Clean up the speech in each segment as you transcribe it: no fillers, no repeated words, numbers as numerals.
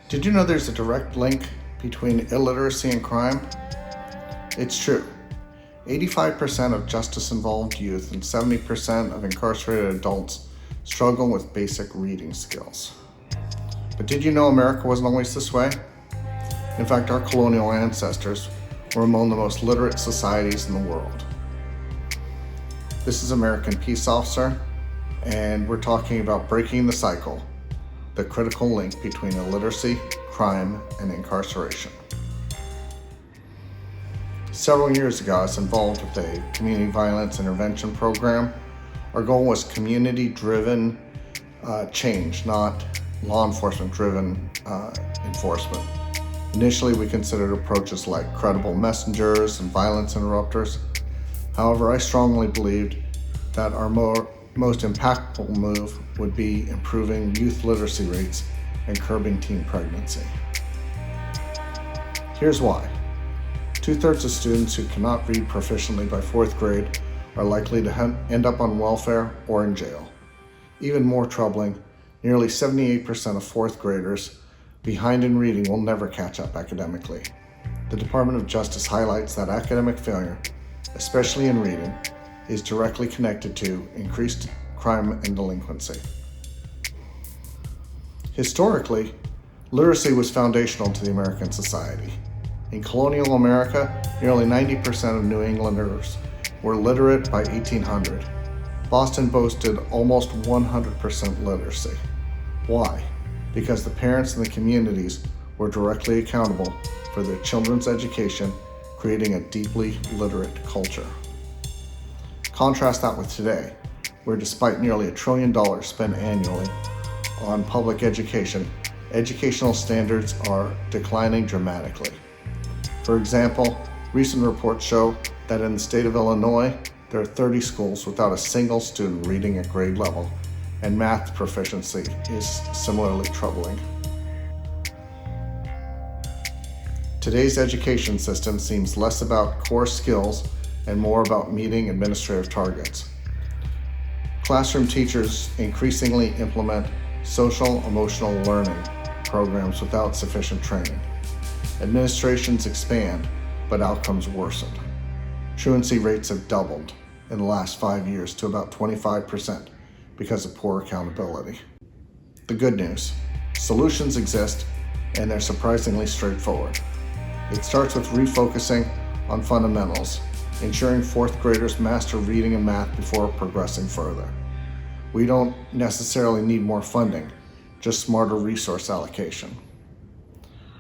Did you know there's a direct link between illiteracy and crime? It's true. 85% of justice-involved youth and 70% of incarcerated adults struggle with basic reading skills. But did you know America wasn't always this way? In fact, our colonial ancestors were among the most literate societies in the world. This is American Peace Officer, and we're talking about breaking the cycle, the critical link between illiteracy, crime, and incarceration. Several years ago, I was involved with a community violence intervention program. Our goal was community-driven change, not law enforcement-driven enforcement. Initially, we considered approaches like credible messengers and violence interrupters. However, I strongly believed that our most impactful move would be improving youth literacy rates and curbing teen pregnancy. Here's why. 2/3 of students who cannot read proficiently by 4th grade are likely to end up on welfare or in jail. Even more troubling, nearly 78% of 4th graders behind in reading will never catch up academically. The Department of Justice highlights that academic failure, especially in reading, is directly connected to increased crime and delinquency. Historically, literacy was foundational to the American society. In Colonial America, nearly 90% of New Englanders were literate by 1800. Boston boasted almost 100% literacy. Why? Because the parents and the communities were directly accountable for their children's education, creating a deeply literate culture. Contrast that with today, where despite nearly $1 trillion spent annually on public education, educational standards are declining dramatically. For example, recent reports show that in the state of Illinois, there are 30 schools without a single student reading at grade level, and math proficiency is similarly troubling. Today's education system seems less about core skills and more about meeting administrative targets. Classroom teachers increasingly implement social-emotional learning programs without sufficient training. Administrations expand, but outcomes worsen. Truancy rates have doubled in the last 5 years to about 25% because of poor accountability. The good news, solutions exist, and they're surprisingly straightforward. It starts with refocusing on fundamentals, ensuring 4th graders master reading and math before progressing further. We don't necessarily need more funding, just smarter resource allocation.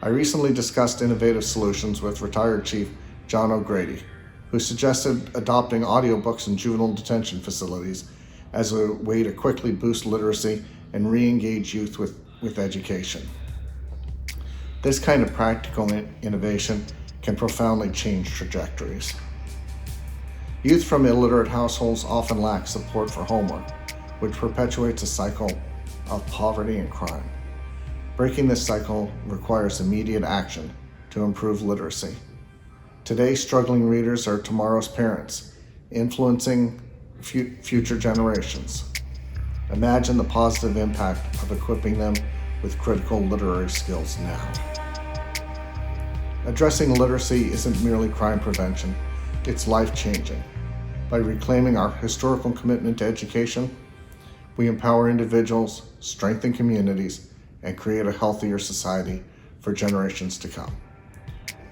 I recently discussed innovative solutions with retired Chief John O'Grady, who suggested adopting audiobooks in juvenile detention facilities as a way to quickly boost literacy and re-engage youth with education. This kind of practical innovation can profoundly change trajectories. Youth from illiterate households often lack support for homework, which perpetuates a cycle of poverty and crime. Breaking this cycle requires immediate action to improve literacy. Today's struggling readers are tomorrow's parents, influencing future generations. Imagine the positive impact of equipping them with critical literary skills now. Addressing literacy isn't merely crime prevention, it's life-changing. By reclaiming our historical commitment to education, we empower individuals, strengthen communities, and create a healthier society for generations to come.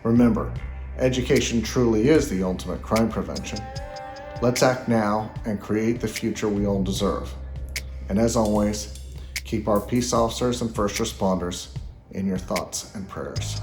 Remember, education truly is the ultimate crime prevention. Let's act now and create the future we all deserve. And as always, keep our peace officers and first responders in your thoughts and prayers.